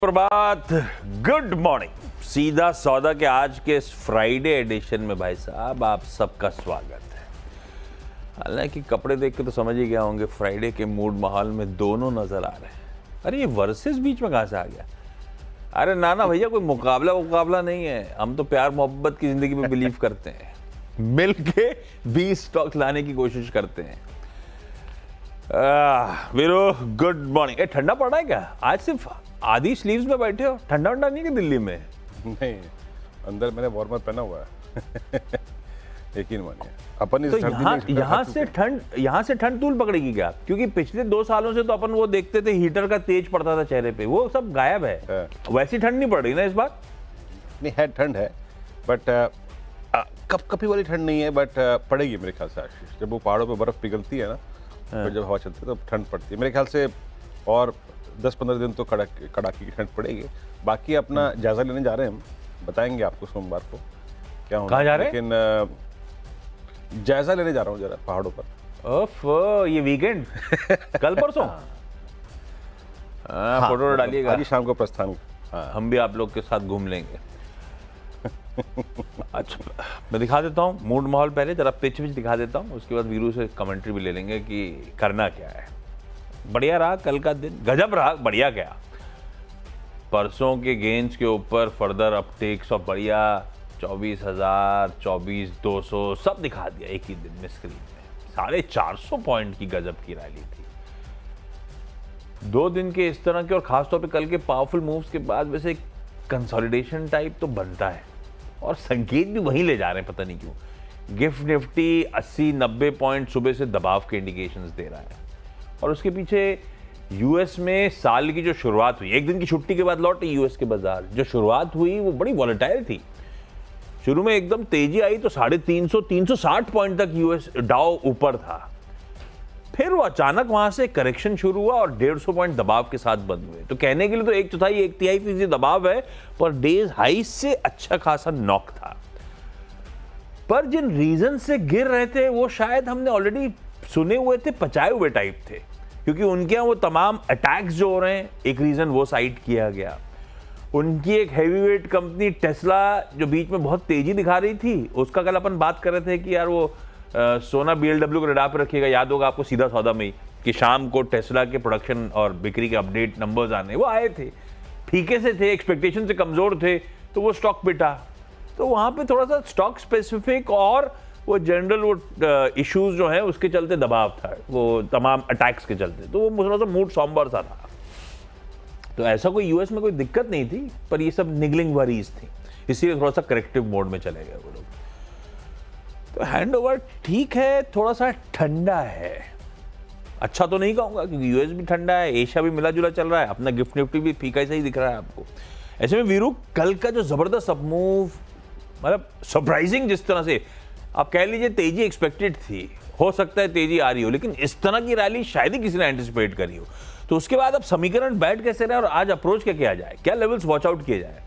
प्रभात, good morning. सीधा सौदा के आज के इस फ्राइडे एडिशन में भाई साहब आप सबका स्वागत है। हालांकि कपड़े देख के तो समझ ही गया होंगे फ्राइडे के मूड माहौल में दोनों नजर आ रहे हैं। अरे ये वर्सेस बीच में कहां से आ गया? अरे नाना भैया कोई मुकाबला नहीं है, हम तो प्यार मोहब्बत की जिंदगी में बिलीव करते हैं, मिल के 20 स्टॉक्स लाने की कोशिश करते हैं। वीरो गुड मॉर्निंग। ठंडा पड़ रहा है क्या? आज सिर्फ आधी स्लीव्स में बैठे हो, ठंडा नहीं कि दिल्ली में? नहीं, अंदर मैंने वार्मर पहना हुआ है। यकीन मानिए अपन इस तो यहाँ से ठंड तूल पकड़ेगी क्या? क्योंकि पिछले 2 सालों से तो अपन वो देखते थे हीटर का तेज पड़ता था चेहरे पे, वो सब गायब है। वैसी ठंड नहीं पड़ रही ना इस बार? नहीं है, ठंड है बट कपकपी वाली ठंड नहीं है, बट पड़ेगी मेरे ख्याल से आशीष। जब वो पहाड़ों पे बर्फ पिघलती है ना, तो जब हवा चलती है तो ठंड पड़ती है मेरे ख्याल से। और 10-15 दिन तो कड़ाके की ठंड पड़ेगी। बाकी अपना जायजा लेने जा रहे हैं हम, बताएंगे आपको सोमवार को क्या होगा। कहाँ जा रहे हैं? लेकिन जायजा लेने जा रहा हूँ जरा पहाड़ों पर। ओफ, ये वीकेंड कल परसों फोटो डालिएगा। आज ही शाम को प्रस्थान। हम भी आप लोग के साथ घूम लेंगे। अच्छा, मैं दिखा देता हूँ मूड माहौल। पहले जरा पिच दिखा देता हूँ, उसके बाद वीरू से कमेंट्री भी ले लेंगे कि करना क्या है। बढ़िया रहा कल का दिन, गजब रहा। बढ़िया क्या, परसों के गेंस के ऊपर फर्दर अपटेक्स और बढ़िया 24,000, 24,200 सब दिखा दिया एक ही दिन में स्क्रीन में। 450 पॉइंट की गजब की रैली थी 2 दिन के इस तरह के। और खासतौर पे कल के पावरफुल मूव्स के बाद वैसे कंसोलिडेशन टाइप तो बनता है, और संकेत भी वहीं ले जा रहे हैं, पता नहीं क्यों। गिफ्ट निफ्टी 80-90 पॉइंट सुबह से दबाव के इंडिकेशंस दे रहा है। और उसके पीछे यूएस में साल की जो शुरुआत हुई, एक दिन की छुट्टी के बाद लौटे यूएस के बाजार, जो शुरुआत हुई वो बड़ी वॉलेटाइल थी। शुरू में एकदम तेजी आई तो 350-360 पॉइंट तक यूएस डाउ ऊपर था। फिर वो अचानक वहां से करेक्शन शुरू हुआ और 150 पॉइंट दबाव के साथ बंद हुए। तो कहने के लिए तो 1/4-1/3 दबाव है, पर डेज हाई से अच्छा खासा नॉक था। पर जिन रीजन से गिर रहे थे वो शायद हमने ऑलरेडी सुने हुए थे, पचाए हुए टाइप थे। क्योंकि उनके यहाँ वो तमाम अटैक्स जो हो रहे हैं, एक रीजन वो साइड किया गया। उनकी एक हैवीवेट कंपनी टेस्ला जो बीच में बहुत तेजी दिखा रही थी, उसका कल अपन बात कर रहे थे कि यार वो सोना BLW को रडार पर रखिएगा। याद होगा आपको सीधा सौदा में कि शाम को टेस्ला के प्रोडक्शन और बिक्री के अपडेट नंबर्स आने, वो आए थे, फीके से थे, एक्सपेक्टेशन से कमजोर थे, तो वो स्टॉक पिटा। तो वहां पे थोड़ा सा स्टॉक स्पेसिफिक और वो जनरल वो इश्यूज जो है उसके चलते दबाव था, वो तमाम अटैक्स के चलते। तो वो थोड़ा सा मूड सॉम्बर सा था। तो ऐसा कोई यूएस में कोई दिक्कत नहीं थी, पर ये सब निगलिंग वरीज थी, इसीलिए थोड़ा सा करेक्टिव मोड में चले गए वो लोग। तो हैंड ओवर ठीक है, थोड़ा सा ठंडा है। अच्छा तो नहीं कहूंगा क्योंकि यूएस भी ठंडा है, एशिया भी मिला जुला चल रहा है, अपना गिफ्ट निफ्टी भी फीका ही दिख रहा है आपको। ऐसे में वीरू कल का जो जबरदस्त अप मूव, मतलब सरप्राइजिंग, जिस तरह से आप कह लीजिए तेजी एक्सपेक्टेड थी, हो सकता है तेजी आ रही हो, लेकिन इस तरह की रैली शायद ही किसी ने एंटिसिपेट करी हो। तो उसके बाद अब समीकरण बैठ कैसे रहे और आज अप्रोच क्या किया जाए, क्या लेवल्स वॉच आउट किए जाए?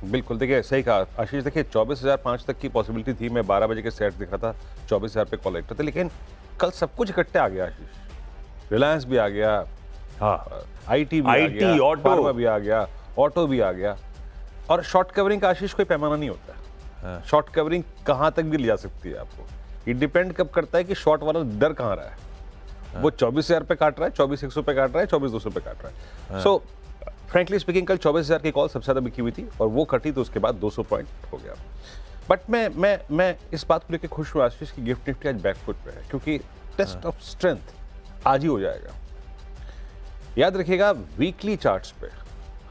बिल्कुल, देखिए सही कहा आशीष। देखिए 24,005 तक की पॉसिबिलिटी थी। मैं 12 बजे के सेट दिखा था, 24,000 पे कॉल थे, लेकिन कल सब कुछ इकट्ठे आ गया आशीष। रिलायंस भी आ गया, हाँ, आईटी भी आ गया, फार्मा भी आ गया, ऑटो भी आ गया। और शॉर्ट कवरिंग का आशीष कोई पैमाना नहीं होता। शॉर्ट कवरिंग कहां तक भी ले जा सकती है आपको। ये डिपेंड कब करता है कि शॉर्ट वाला डर कहां रहा है। वो 24,000 पे काट रहा है, 24,100 पे काट रहा है, 24,200 पे काट रहा है। सो फ्रैंकली स्पीकिंग कल 24,000 की कॉल सबसे ज्यादा बिकी हुई थी और वो कटी तो उसके बाद 200 पॉइंट हो गया। बट मैं इस बात को लेकर खुश हूं आशीष की गिफ्ट निफ्टी आज बैकफुट पे है, क्योंकि टेस्ट ऑफ स्ट्रेंथ आज ही हो जाएगा। याद रखिएगा वीकली चार्ट्स पे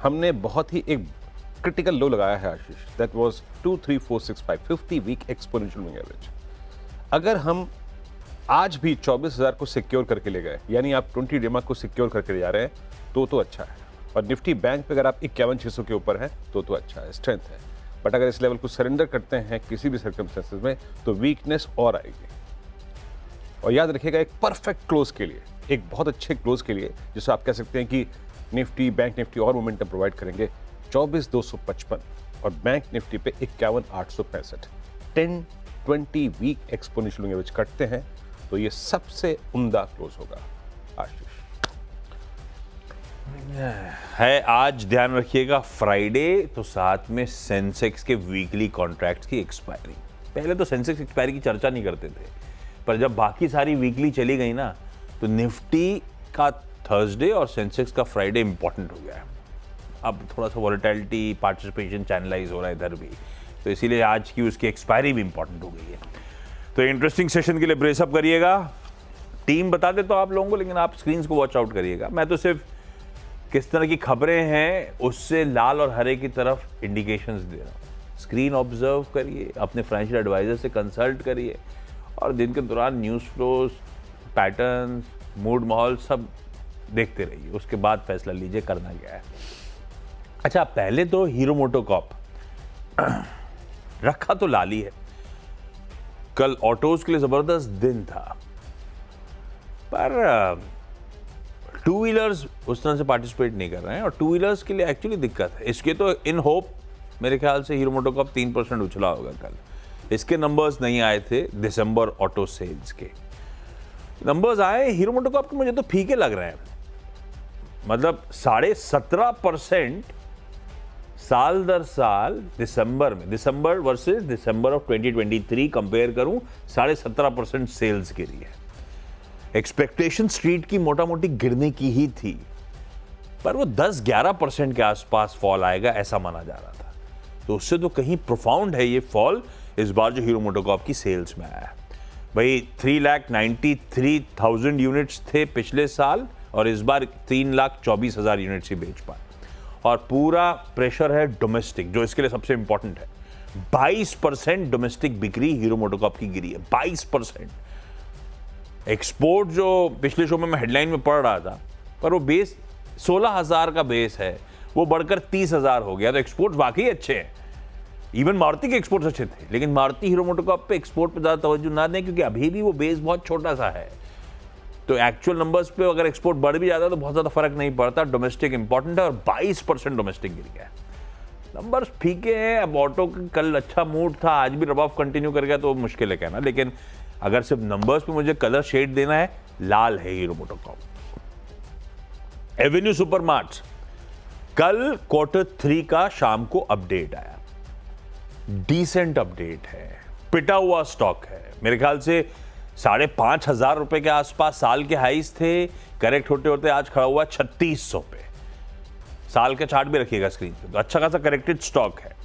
हमने बहुत ही एक क्रिटिकल लो लगाया है Ashish, that was 23465 50 week exponential moving average. अगर हम आज भी 24,000 को सिक्योर करके ले गए, यानी आप 20 डेमा को सिक्योर करके ले जा रहे हैं, तो अच्छा है। और निफ्टी बैंक पे अगर आप 51,600 के ऊपर है तो अच्छा है, स्ट्रेंथ है। बट अगर इस लेवल को सरेंडर करते हैं किसी भी सर्कमस्टेंसेस में, तो वीकनेस और आएगी। और याद रखिएगा एक परफेक्ट क्लोज के लिए, एक बहुत अच्छे क्लोज के लिए, जिसे आप कह सकते हैं कि निफ्टी बैंक निफ्टी और मोमेंटम प्रोवाइड करेंगे, 24,255 और बैंक निफ्टी पे 51,865 10-20 वीक एक्सपोनेंशियल एवरेज कटते हैं, तो ये सबसे उम्दा क्लोज होगा आशीष। है आज, ध्यान रखिएगा फ्राइडे, तो साथ में सेंसेक्स के वीकली कॉन्ट्रैक्ट्स की एक्सपायरी। पहले तो सेंसेक्स एक्सपायरी की चर्चा नहीं करते थे, पर जब बाकी सारी वीकली चली गई ना, तो निफ्टी का थर्सडे और सेंसेक्स का फ्राइडे इंपॉर्टेंट हो गया है। अब थोड़ा सा वॉलेटिलिटी, पार्टिसिपेशन चैनलाइज हो रहा है इधर भी, तो इसीलिए आज की उसकी एक्सपायरी भी इंपॉर्टेंट हो गई है। तो इंटरेस्टिंग सेशन के लिए ब्रेसअप करिएगा। टीम बता दे तो आप लोगों को, लेकिन आप स्क्रीन्स को वॉच आउट करिएगा। मैं तो सिर्फ किस तरह की खबरें हैं उससे लाल और हरे की तरफ इंडिकेशंस दे रहा हूँ। स्क्रीन ऑब्जर्व करिए, अपने फाइनेंशियल एडवाइजर से कंसल्ट करिए, और दिन के दौरान न्यूज़ फ्लोज, पैटर्न, मूड माहौल सब देखते रहिए, उसके बाद फैसला लीजिए करना क्या है। अच्छा, पहले तो हीरो मोटोकॉर्प रखा तो लाली है, कल ऑटोज के लिए जबरदस्त दिन था, पर टू व्हीलर्स उस तरह से पार्टिसिपेट नहीं कर रहे हैं, और टू व्हीलर्स के लिए एक्चुअली दिक्कत है। इसके तो इन होप मेरे ख्याल से हीरो मोटोकॉर्प 3% उछला होगा कल। इसके नंबर्स नहीं आए थे दिसंबर ऑटो सेल्स के। नंबर्स आए हीरो मोटोकॉर्प के, मुझे तो फीके लग रहे हैं। मतलब 17.5% साल दर साल दिसंबर में, दिसंबर वर्सेस दिसंबर ऑफ 2023 कंपेयर करूं, 17.5% सेल्स गिरी है। एक्सपेक्टेशन स्ट्रीट की मोटा मोटी गिरने की ही थी, पर वो 10-11% के आसपास फॉल आएगा ऐसा माना जा रहा था। तो उससे तो कहीं प्रोफाउंड है ये फॉल इस बार जो हीरो मोटोकॉर्प की सेल्स में आया है। भाई 3,93,000 यूनिट्स थे पिछले साल, और इस बार 3,24,000 यूनिट्स ही बेच पाए। और पूरा प्रेशर है डोमेस्टिक, जो इसके लिए सबसे इंपॉर्टेंट है। 22% डोमेस्टिक बिक्री हीरो मोटोकॉर्प की गिरी है, 22%। एक्सपोर्ट जो पिछले शो में मैं हेडलाइन में पढ़ रहा था, पर वो बेस 16,000 का बेस है, वो बढ़कर 30,000 हो गया। तो एक्सपोर्ट वाकई अच्छे हैं। इवन मारुति के एक्सपोर्ट्स अच्छे थे, लेकिन मारुति हीरो मोटोकॉर्प पे एक्सपोर्ट पे ज़्यादा तवज्जो ना दें, क्योंकि अभी भी वो बेस बहुत छोटा सा है। तो एक्चुअल नंबर्स पे अगर एक्सपोर्ट बढ़ भी जाता है तो बहुत ज़्यादा फर्क नहीं पड़ता। डोमेस्टिक इंपॉर्टेंट है, और 22% डोमेस्टिक गिर गया है। नंबर्स फीके हैं। अब ऑटो का कल अच्छा मूड था, आज भी रब ऑफ कंटिन्यू कर गया, तो मुश्किल है कहना। लेकिन अगर सिर्फ नंबर्स पे मुझे कलर शेड देना है, लाल है हीरो मोटोकॉर्प। एवेन्यू सुपरमार्ट्स, कल Q3 का शाम को अपडेट आया, डिसेंट अपडेट है, पिटा हुआ स्टॉक है। मेरे ख्याल से 5,500 रुपए के आसपास साल के हाईज थे, करेक्ट होते होते आज खड़ा हुआ 3,600 पे। साल का चार्ट भी रखिएगा स्क्रीन पे। तो अच्छा खासा करेक्टेड स्टॉक है।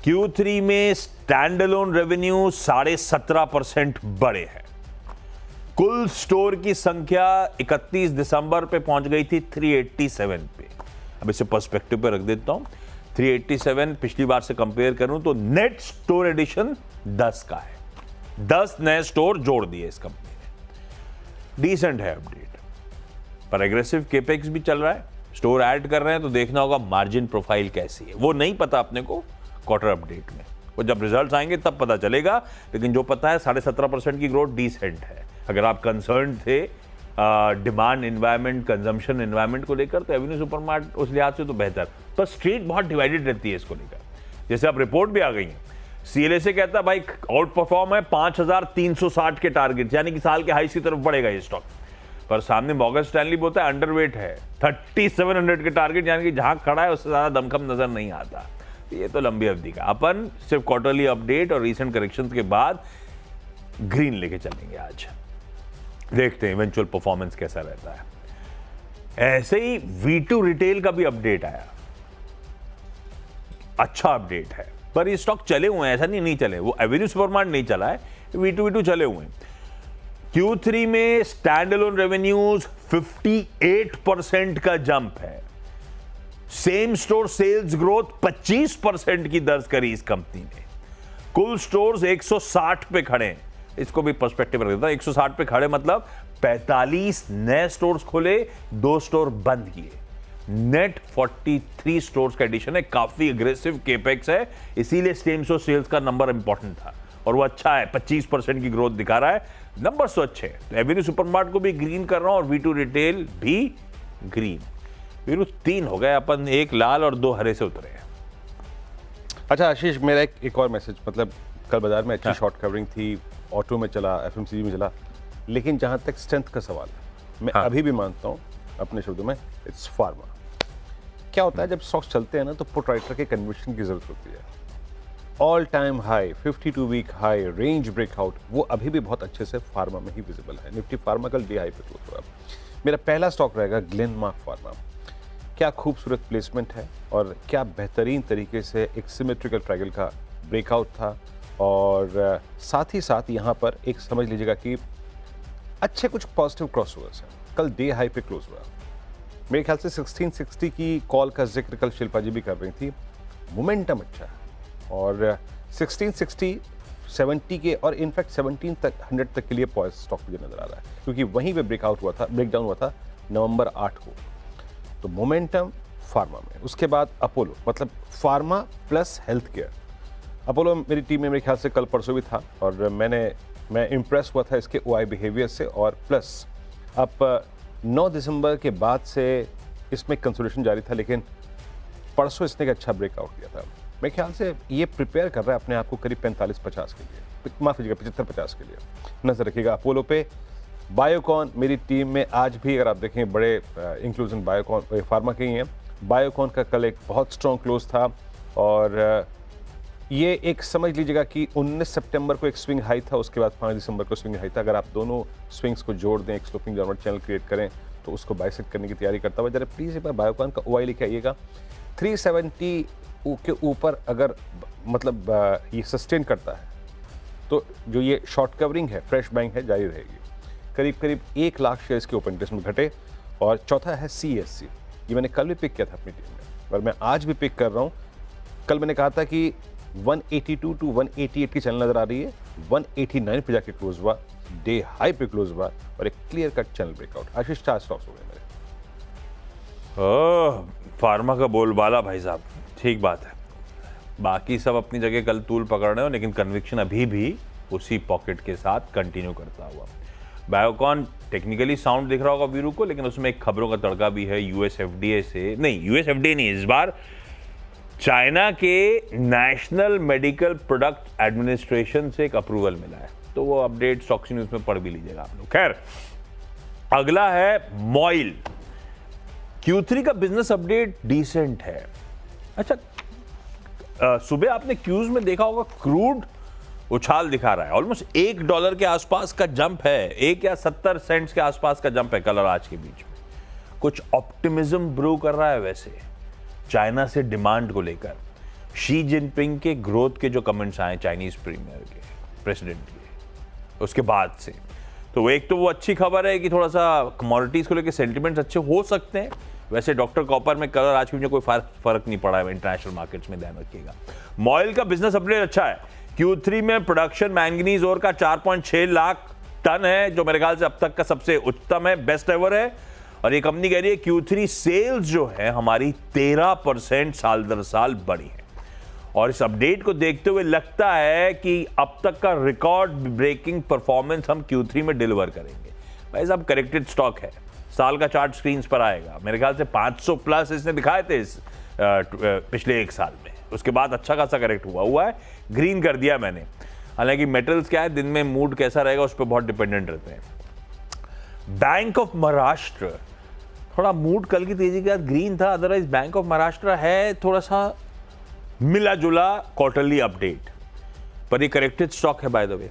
Q3 में स्टैंड अलोन रेवेन्यू 17.5% बढ़े हैं। कुल स्टोर की संख्या 31 दिसंबर पे पहुंच गई थी 387 पे। अब इसे पर्सपेक्टिव पे रख देता हूं। 387 पिछली बार से कंपेयर करूं तो नेट स्टोर एडिशन 10 का है। 10 नए स्टोर जोड़ दिए इस कंपनी ने। डिसेंट है अपडेट, पर एग्रेसिव केपेक्स भी चल रहा है। स्टोर ऐड कर रहे हैं, तो देखना होगा मार्जिन प्रोफाइल कैसी है। वो नहीं पता अपने को क्वार्टर अपडेट में, वो जब रिजल्ट्स आएंगे तब पता चलेगा। लेकिन जो पता है 17.5% की ग्रोथ डिसेंट है। अगर आप कंसर्न थे डिमांड एनवायरनमेंट, कंजम्पशन एनवायरनमेंट को लेकर, तो एवेन्यू सुपरमार्ट उस लिहाज से तो बेहतर। पर स्ट्रीट बहुत डिवाइडेड रहती है इसको लेकर। जैसे अब रिपोर्ट भी आ गई है, CLSA कहता है भाई आउट परफॉर्म है 5,360 के टारगेट, यानी कि साल के हाई की तरफ बढ़ेगा ये स्टॉक। पर सामने मॉर्गन स्टैनली बोलता है अंडरवेट है, 3,700 के टारगेट, यानी कि जहां खड़ा है उससे ज्यादा दमखम नजर नहीं आता। ये तो लंबी अवधि का। अपन सिर्फ क्वार्टरली अपडेट और रीसेंट करेक्शंस के बाद ग्रीन लेके चलेंगे आज। देखते हैं इवेंचुअल परफॉर्मेंस कैसा रहता है। ऐसे ही V2 रिटेल का भी अपडेट आया, अच्छा अपडेट है। पर ये स्टॉक चले हुए हैं, ऐसा नहीं चले। वो एवेन्यू सुपरमार्ट नहीं चला है, V2 चले हुए हैं। Q3 में स्टैंड अलोन रेवेन्यूज 58% का जंप है। सेम स्टोर सेल्स ग्रोथ 25% की दर्ज करी इस कंपनी ने। कुल स्टोर्स 160 पे खड़े हैं। इसको भी पर्सपेक्टिव रख देता हूं। 160 पे खड़े मतलब 45 नए स्टोर्स खोले, 2 स्टोर बंद किए। नेट 43 स्टोर्स का एडिशन है। काफी एग्रेसिव केपेक्स है, इसीलिए सेम स्टोर सेल्स का नंबर इंपॉर्टेंट था, और वो अच्छा है। 25% की ग्रोथ दिखा रहा है। नंबर्स तो अच्छे हैं। तो एवेन्यू सुपरमार्ट को भी ग्रीन कर रहा हूं, और V2 रिटेल भी ग्रीन। वीरू 3 हो गए अपन, 1 लाल और 2 हरे से उतरे हैं। अच्छा आशीष, मेरा एक और मैसेज, मतलब कल बाजार में अच्छी शॉर्ट कवरिंग थी, ऑटो में चला, FMCG में चला, लेकिन जहां तक स्ट्रेंथ का सवाल है, मैं अभी भी मानता हूं अपने शब्दों में, इट्स फार्मा। क्या होता है जब स्टॉक्स चलते हैं ना तो पुट राइटर के कन्विक्शन की जरूरत होती है। All time high, 52 week high, range breakout, वो अभी भी बहुत अच्छे से फार्मा में ही विजिबल है। निफ्टी फार्मा कल डे हाई पे क्लोज हुआ। मेरा पहला स्टॉक रहेगा ग्लेनमार्क फार्मा। क्या खूबसूरत प्लेसमेंट है और क्या बेहतरीन तरीके से एक सिमेट्रिकल ट्रायंगल का ब्रेकआउट था, और साथ ही साथ यहाँ पर एक समझ लीजिएगा कि अच्छे कुछ पॉजिटिव क्रॉसओवर्स हैं। कल डे हाई पे क्लोज हुआ। मेरे ख्याल से 1660 की कॉल का जिक्र कल शिल्पा जी भी कर रही थी। मोमेंटम अच्छा है और 1660 70 के और इनफैक्ट 1700 तक के लिए पॉइंट स्टॉक मुझे नजर आ रहा है, क्योंकि वहीं पे ब्रेकडाउन हुआ था नवंबर 8 को। तो मोमेंटम फार्मा में, उसके बाद अपोलो, मतलब pharma plus health care. Apollo मेरी टीम में मेरे ख्याल से कल परसों भी था और मैं इम्प्रेस हुआ था इसके ओआई बिहेवियर से, और प्लस अब 9 दिसंबर के बाद से इसमें कंसोलिडेशन जारी था, लेकिन परसों इसने एक अच्छा ब्रेकआउट किया था। मेरे ख्याल से ये प्रिपेयर कर रहा है अपने आप को करीब 45-50 के लिए, माफ कीजिएगा 75-50 के लिए। नजर रखिएगा अपोलो पे। बायोकॉन मेरी टीम में आज भी अगर आप देखें बड़े इंक्लूजन बायोकॉन फार्मा के ही हैं। बायोकॉन का कल एक बहुत स्ट्रॉन्ग क्लोज था और ये एक समझ लीजिएगा कि 19 सितंबर को एक स्विंग हाई था, उसके बाद 5 दिसंबर को स्विंग हाई था। अगर आप दोनों स्विंग्स को जोड़ दें, एक स्लोपिंग डाउनवर्ड चैनल क्रिएट करें, तो उसको बाइसेक्ट करने की तैयारी करता हुआ जरा प्लीज़ एक बार बायोकॉन का ओआई लिखे आइएगा। 370 के ऊपर अगर मतलब ये सस्टेन करता है तो जो ये शॉर्ट कवरिंग है, फ्रेश बाइंग है, जारी रहेगी। करीब 1 लाख शेयर्स के ओपन इंटरेस्ट में घटे। और चौथा है CSC, ये मैंने कल भी पिक किया था अपनी टीम में और मैं आज भी पिक कर रहा हूँ। कल मैंने कहा था कि 182 टू 188 की चैनल नजर आ रही है, 189 पे जाके क्लोज हुआ, डे हाई पे क्लोज हुआ और एक क्लियर कट चैनल ब्रेकआउट। आशीष 4 स्टॉक्स हो गए मेरे। फार्मा का बोलबाला भाई साहब, ठीक बात है। बाकी सब अपनी जगह कल तूल पकड़ रहे हो, लेकिन कन्विक्शन अभी भी उसी पॉकेट के साथ कंटिन्यू करता हुआ। बायोकॉन टेक्निकली साउंड दिख रहा होगा वीरू को, लेकिन उसमें एक खबरों का तड़का भी है। यूएस एफडीए नहीं, इस बार चाइना के नेशनल मेडिकल प्रोडक्ट एडमिनिस्ट्रेशन से एक अप्रूवल मिला है, तो वो अपडेट स्टॉक्स न्यूज में पढ़ भी लीजिएगा आप लोग। खैर, अगला है मॉइल। Q3 का बिजनेस अपडेट डिसेंट है। अच्छा, सुबह आपने क्यूज में देखा होगा क्रूड उछाल दिखा रहा है, ऑलमोस्ट $1 के आसपास का जंप है, 1 या 70 सेंट्स के आसपास का जंप है कल और आज के बीच में। कुछ ऑप्टिमिज्म ब्रू कर रहा है वैसे चाइना से डिमांड को लेकर। शी जिनपिंग के ग्रोथ के जो कमेंट्स आए चाइनीज प्रेसिडेंट के, उसके बाद से, तो एक तो वो अच्छी खबर है कि थोड़ा सा कमोडिटीज को लेकर सेंटिमेंट्स अच्छे हो सकते हैं। वैसे डॉक्टर कॉपर में कल और आज मुझे कोई फर्क नहीं पड़ा है इंटरनेशनल मार्केट्स में, ध्यान रखिएगा। मॉइल का बिजनेस अपडेट अच्छा है। Q3 में प्रोडक्शन मैंगनीज ओर का 4.6 लाख टन है, जो मेरे ख्याल से अब तक का सबसे उच्चतम है, बेस्ट एवर है। और ये कंपनी कह रही है Q3 सेल्स जो है हमारी 13% साल दर साल बढ़ी है। और इस अपडेट को देखते हुए लगता है कि अब तक का रिकॉर्ड ब्रेकिंग परफॉर्मेंस हम Q3 में डिलीवर करेंगे। भाई साहब, करेक्टेड स्टॉक है, साल का चार्ट स्क्रीन पर आएगा। मेरे ख्याल से 500 प्लस इसने दिखाए थे इस पिछले 1 साल में, उसके बाद अच्छा खासा करेक्ट हुआ है, ग्रीन कर दिया मैंने। हालांकि मेटल्स क्या है, दिन में मूड कैसा रहेगा उस पर बहुत डिपेंडेंट रहते हैं। बैंक ऑफ महाराष्ट्र, थोड़ा मूड कल की तेजी के बाद ग्रीन था, अदरवाइज बैंक ऑफ महाराष्ट्र है थोड़ा सा मिला जुला क्वार्टरली अपडेट, पर ये करेक्टेड स्टॉक है बाय द वे।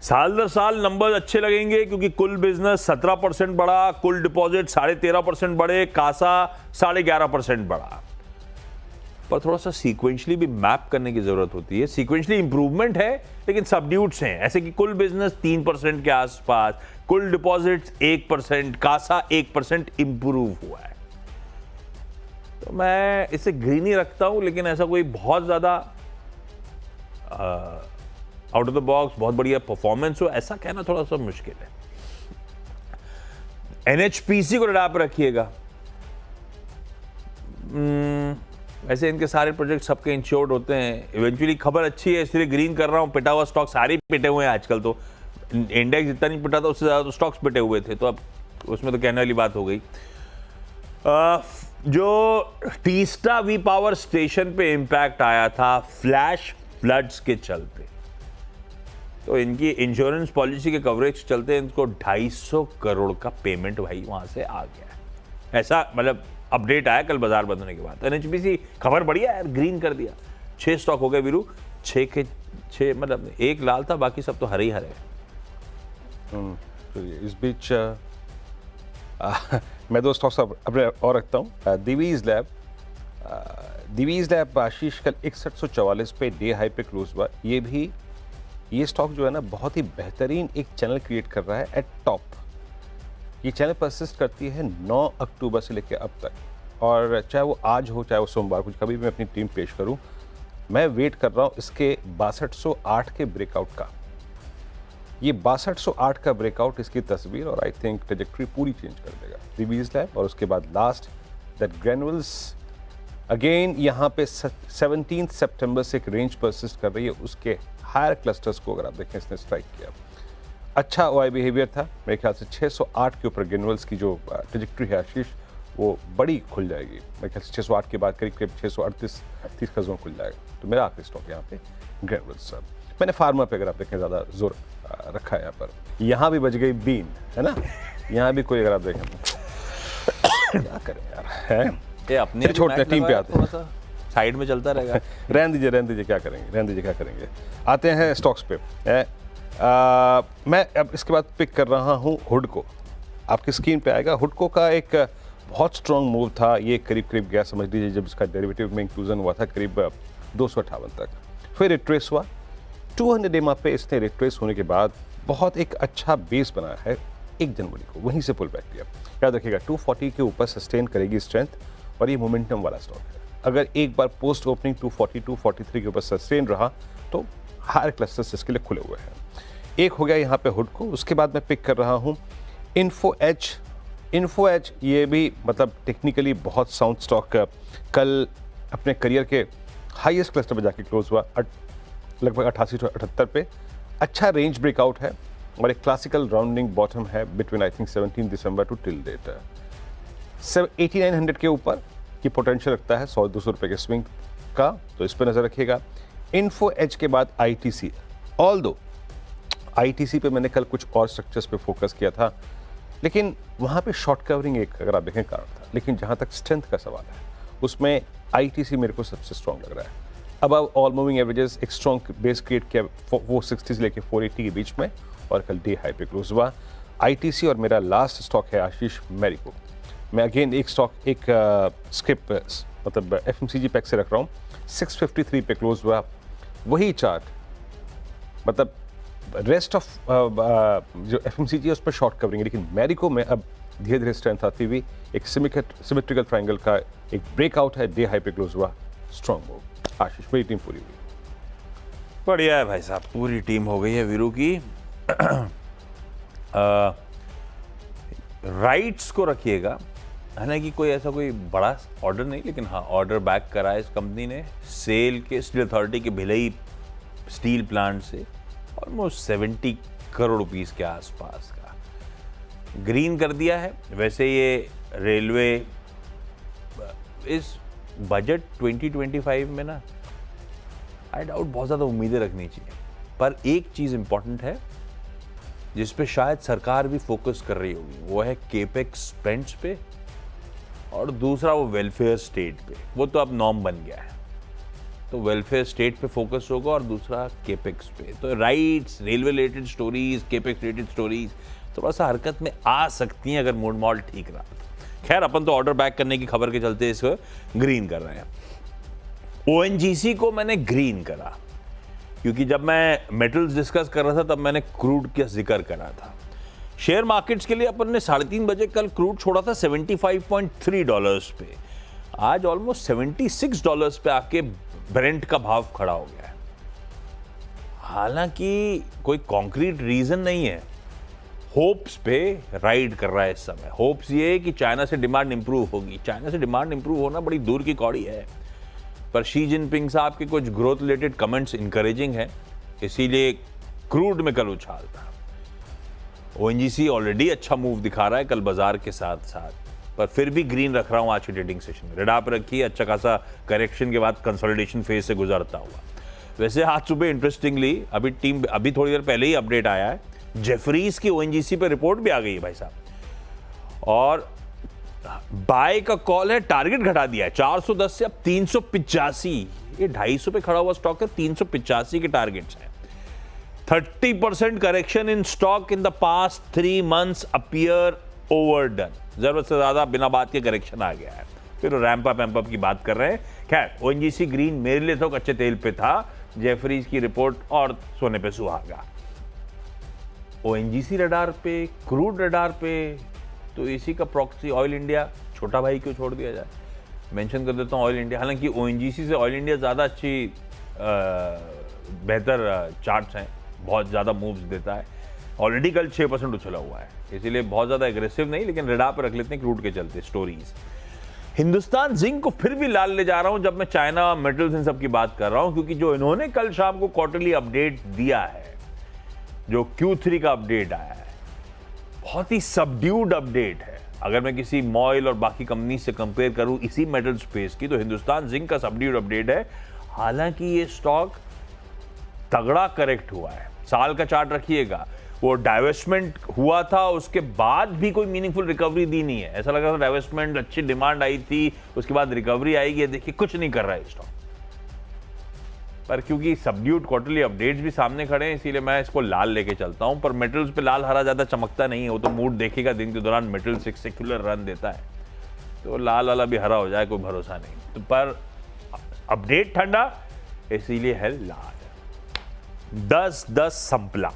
साल दर साल नंबर अच्छे लगेंगे क्योंकि कुल बिजनेस 17% बढ़ा, कुल डिपॉजिट 13.5% बढ़े, कासा 11.5% बढ़ा। पर थोड़ा सा सीक्वेंशली भी मैप करने की जरूरत होती है। सीक्वेंशली इंप्रूवमेंट है लेकिन सबड्यूट्स हैं, ऐसे कि कुल बिजनेस 3% के आसपास, कुल डिपॉजिट्स 1%, कासा 1% इंप्रूव हुआ है। तो मैं इसे ग्रीन ही रखता हूं, लेकिन ऐसा कोई बहुत ज्यादा आउट ऑफ द बॉक्स बहुत बढ़िया परफॉर्मेंस हो ऐसा कहना थोड़ा सा मुश्किल है। NHPC को रडार पर रखिएगा। वैसे इनके सारे प्रोजेक्ट सबके इंश्योर्ड होते हैं, इवेंचुअली खबर अच्छी है इसलिए ग्रीन कर रहा हूं। पिटा हुआ स्टॉक सारे पिटे हुए हैं आजकल, तो इंडेक्स जितना नहीं पिटा था उससे ज्यादा तो स्टॉक्स पिटे हुए थे, तो अब उसमें तो कहने वाली बात हो गई। जो तीस्ता वी पावर स्टेशन पे इंपैक्ट आया था फ्लैश फ्लड्स के चलते, तो इनकी इंश्योरेंस पॉलिसी के कवरेज चलते इनको 250 करोड़ का पेमेंट भाई वहां से आ गया है। ऐसा मतलब अपडेट आया कल बाजार बंद होने के बाद। एनएचपीसी खबर बढ़िया यार, ग्रीन कर दिया। 6 स्टॉक हो गए वीरू, 6 के 6, मतलब एक लाल था, बाकी सब तो हरे ही हरे। इस बीच मैं 2 स्टॉक्स अपने और रखता हूँ। दिवीज लैब आशीष कल 6144 पे डे हाई पे क्लोज हुआ। ये स्टॉक जो है ना बहुत ही बेहतरीन एक चैनल क्रिएट कर रहा है एट टॉप। ये चैनल परसिस्ट करती है 9 अक्टूबर से लेकर अब तक, और चाहे वो आज हो चाहे वो सोमवार को, कभी भी मैं अपनी टीम पेश करूं, मैं वेट कर रहा हूं इसके 6208 के ब्रेकआउट का। ये 6208 का ब्रेकआउट इसकी तस्वीर और आई थिंक ट्रेजेक्ट्री पूरी चेंज कर देगा दिवीज लैब। और उसके बाद लास्ट दैट ग्रेनुअल्स अगेन यहाँ पे 17 सितंबर से एक रेंज परसिस्ट कर रही है। उसके हायर क्लस्टर्स को अगर आप देखें इसने स्ट्राइक किया, अच्छा ओआई बिहेवियर था। मेरे ख्याल से 608 के ऊपर ग्रेनुअल्स की जो ट्रेजेक्ट्री है आशीष, वो बड़ी खुल जाएगी। मेरे ख्याल से 608 के बाद करीब करीब 638 का जोन खुल जाएगा। तो मेरा आखिरी स्टॉक यहाँ पे ग्रेनुअल्स। मैंने फार्मा पे अगर आप देखें ज़्यादा जोर रखा है यहाँ पर। यहाँ भी बच गई बीन, है ना, यहाँ भी कोई अगर आप देखें क्या करें यार, है ये अपने छोड़ते हैं, टीम पे आते हैं, साइड में चलता रहेगा। रहने दीजिए क्या करेंगे, आते हैं स्टॉक्स पे। मैं अब इसके बाद पिक कर रहा हूँ हुडको। आपकी स्क्रीन पे आएगा। हुडको का एक बहुत स्ट्रॉन्ग मूव था। ये करीब गया समझ लीजिए जब इसका डेरिवेटिव में इंक्लूजन हुआ था करीब 258 तक, फिर रिट्रेस हुआ 200 डेमा पे। इसने रिट्रेस होने के बाद बहुत एक अच्छा बेस बनाया है 1 जनवरी को, वहीं से पुल बैक किया। याद रखिएगा 240 के ऊपर सस्टेन करेगी स्ट्रेंथ, और ये मोमेंटम वाला स्टॉक है। अगर एक बार पोस्ट ओपनिंग 240 243 के ऊपर सस्टेन रहा तो हायर क्लस्टर्स इसके लिए खुले हुए हैं। एक हो गया यहाँ पे हुडको। उसके बाद मैं पिक कर रहा हूँ इन्फो एज। ये भी मतलब टेक्निकली बहुत साउंड स्टॉक, कल अपने करियर के हाईएस्ट क्लस्टर पे जाके क्लोज हुआ लगभग 88 से 78 पे। अच्छा रेंज ब्रेकआउट है और एक क्लासिकल राउंडिंग बॉटम है between I think 17 December to till date. 8900 के ऊपर की पोटेंशियल रखता है 100-200 रुपये के स्विंग का, तो इस पर नज़र रखिएगा। इन्फो एज के बाद आईटीसी। ऑल्दो आईटीसी पे मैंने कल कुछ और स्ट्रक्चर्स पे फोकस किया था, लेकिन वहाँ पे शॉर्ट कवरिंग एक अगर आप देखें कारण था। लेकिन जहाँ तक स्ट्रेंथ का सवाल है उसमें आईटीसी मेरे को सबसे स्ट्रॉन्ग लग रहा है। अब ऑल मूविंग एवरेजेस एक स्ट्रॉन्ग बेस क्रिएट किया 460 से लेकर 480 के बीच में, और कल डे हाई पे क्लोज हुआ आईटीसी। और मेरा लास्ट स्टॉक है आशीष मैरिको। मैं अगेन एक स्टॉक एक स्क्रिप मतलब एफएमसीजी पैक से रख रहा हूँ। 653 पे क्लोज हुआ, वही चार्ट मतलब रेस्ट ऑफ जो एफएमसीजी है उस पर शॉर्ट कवरिंग है। लेकिन मैरिको में अब धीरे धीरे स्ट्रेंथ आती हुई एक सिमेट्रिकल ट्रायंगल का एक ब्रेकआउट है, डे हाई पे क्लोज हुआ, स्ट्रॉन्ग मूव। आशीष मेरी टीम पूरी हुई। बढ़िया है भाई साहब, पूरी टीम हो गई है वीरू की। राइट्स को रखिएगा, हालांकि कोई ऐसा कोई बड़ा ऑर्डर नहीं, लेकिन हाँ ऑर्डर बैक करा है इस कंपनी ने सेल के स्टील अथॉरिटी के भिलई स्टील प्लांट से ऑलमोस्ट 70 करोड़ रुपीस के आसपास का ग्रीन कर दिया है। वैसे ये रेलवे इस बजट 2025 में ना आई डाउट बहुत ज़्यादा उम्मीदें रखनी चाहिए, पर एक चीज़ इंपॉर्टेंट है जिस पे शायद सरकार भी फोकस कर रही होगी, वो है केपेक्स स्पेंड्स पे, और दूसरा वो वेलफेयर स्टेट पे। वो तो अब नॉर्म बन गया है, तो वेलफेयर स्टेट पे फोकस होगा और दूसरा केपेक्स पे। तो rights, railway related stories, capex related stories थोड़ा सा हरकत में आ सकती हैं अगर मूड मॉल ठीक रहा। खैर अपन तो ऑर्डर बैक करने की खबर के चलते इसको ग्रीन कर रहे हैं। ओएनजीसी को मैंने ग्रीन करा क्योंकि जब मैं मेटल्स डिस्कस कर रहा था तब मैंने क्रूड का जिक्र करा था। शेयर मार्केट्स के लिए अपन ने 3:30 बजे कल क्रूड छोड़ा था $75.3 पे, आज ऑलमोस्ट $76 पे आके ब्रेंट का भाव खड़ा हो गया है। हालांकि कोई कॉन्क्रीट रीजन नहीं है, होप्स पे राइड कर रहा है इस समय। होप्स ये है कि चाइना से डिमांड इंप्रूव होगी। चाइना से डिमांड इंप्रूव होना बड़ी दूर की कौड़ी है, पर शी जिनपिंग साहब के कुछ ग्रोथ रिलेटेड कमेंट्स इंकरेजिंग हैं, इसीलिए क्रूड में कल उछाल था। ओएनजीसी ऑलरेडी अच्छा मूव दिखा रहा है कल बाजार के साथ साथ, पर फिर भी ग्रीन रख रहा हूं आज की ट्रेडिंग सेशन में। रेडा पे रखिए, अच्छा खासा करेक्शन के बाद कंसोलिडेशन फेज से गुजरता हुआ। वैसे आज सुबह इंटरेस्टिंगली अभी थोड़ी देर पहले ही अपडेट आया है, जेफरीज की ओएनजीसी पे रिपोर्ट भी आ गई है भाई साहब, और बाय का कॉल है, टारगेट घटा दिया है 410 से अब 385। ये 250 पे खड़ा हुआ स्टॉक है, 385 के टारगेट्स हैं। 30% correction in stock in the past 3 months appear overdone. जरूरत से ज्यादा बिना बात के करेक्शन आ गया है। फिर रैंप अप की बात कर रहे हैं। खैर ओएनजीसी ग्रीन मेरे लिए तो कच्चे तेल पे था, जेफरीज की रिपोर्ट और सोने पे सुहागा। ओएनजीसी रडार पे, क्रूड रडार पे, तो इसी का प्रॉक्सी ऑयल इंडिया, छोटा भाई क्यों छोड़ दिया जाए। मेंशन कर देता हूँ ऑयल इंडिया, हालांकि ओएनजीसी से ऑयल इंडिया ज़्यादा अच्छी बेहतर चार्ट्स हैं, बहुत ज़्यादा मूव्स देता है। ऑलरेडी कल 6% उछला हुआ है, इसीलिए बहुत ज़्यादा एग्रेसिव नहीं, लेकिन रडार पर रख लेते हैं क्रूड के चलते स्टोरीज। हिंदुस्तान जिंक को फिर भी लाल ले जा रहा हूं जब मैं चाइना मेटल्स इन सब की बात कर रहा हूं, क्योंकि जो इन्होंने कल शाम को क्वार्टरली अपडेट दिया है, जो Q3 का अपडेट आया है, बहुत ही सबड्यूड अपडेट है। अगर मैं किसी मॉइल और बाकी कंपनी से कंपेयर करूं इसी मेटल स्पेस की, तो हिंदुस्तान जिंक का सबड्यूड अपडेट है। हालांकि ये स्टॉक तगड़ा करेक्ट हुआ है। साल का चार्ट रखिएगा, वो डाइवेस्टमेंट हुआ था, उसके बाद भी कोई मीनिंगफुल रिकवरी दी नहीं है। ऐसा लगा था डाइवेस्टमेंट, अच्छी डिमांड आई थी, उसके बाद रिकवरी आएगी, देखिए कुछ नहीं कर रहा है स्टॉक। पर क्योंकि सबड्यूड क्वार्टरली अपडेट्स भी सामने खड़े हैं, इसीलिए मैं इसको लाल लेके चलता हूं। पर मेटल्स पे लाल हरा ज्यादा चमकता नहीं है, वो तो मूड देखेगा दिन के दौरान। मेटल्स एक सेक्युलर रन देता है, तो लाल वाला भी हरा हो जाए कोई भरोसा नहीं। तो पर अपडेट ठंडा, इसीलिए है लाल। 10-10 संपला।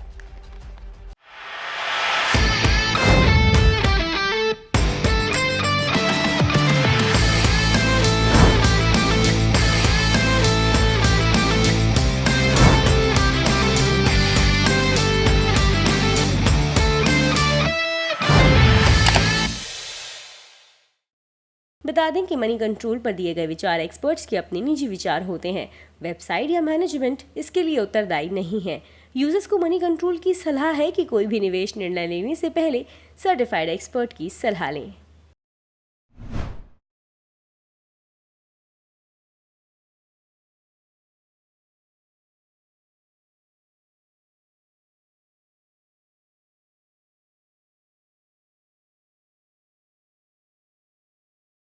बता दें कि मनी कंट्रोल पर दिए गए विचार एक्सपर्ट्स के अपने निजी विचार होते हैं। वेबसाइट या मैनेजमेंट इसके लिए उत्तरदायी नहीं है। यूजर्स को मनी कंट्रोल की सलाह है कि कोई भी निवेश निर्णय लेने से पहले सर्टिफाइड एक्सपर्ट की सलाह लें।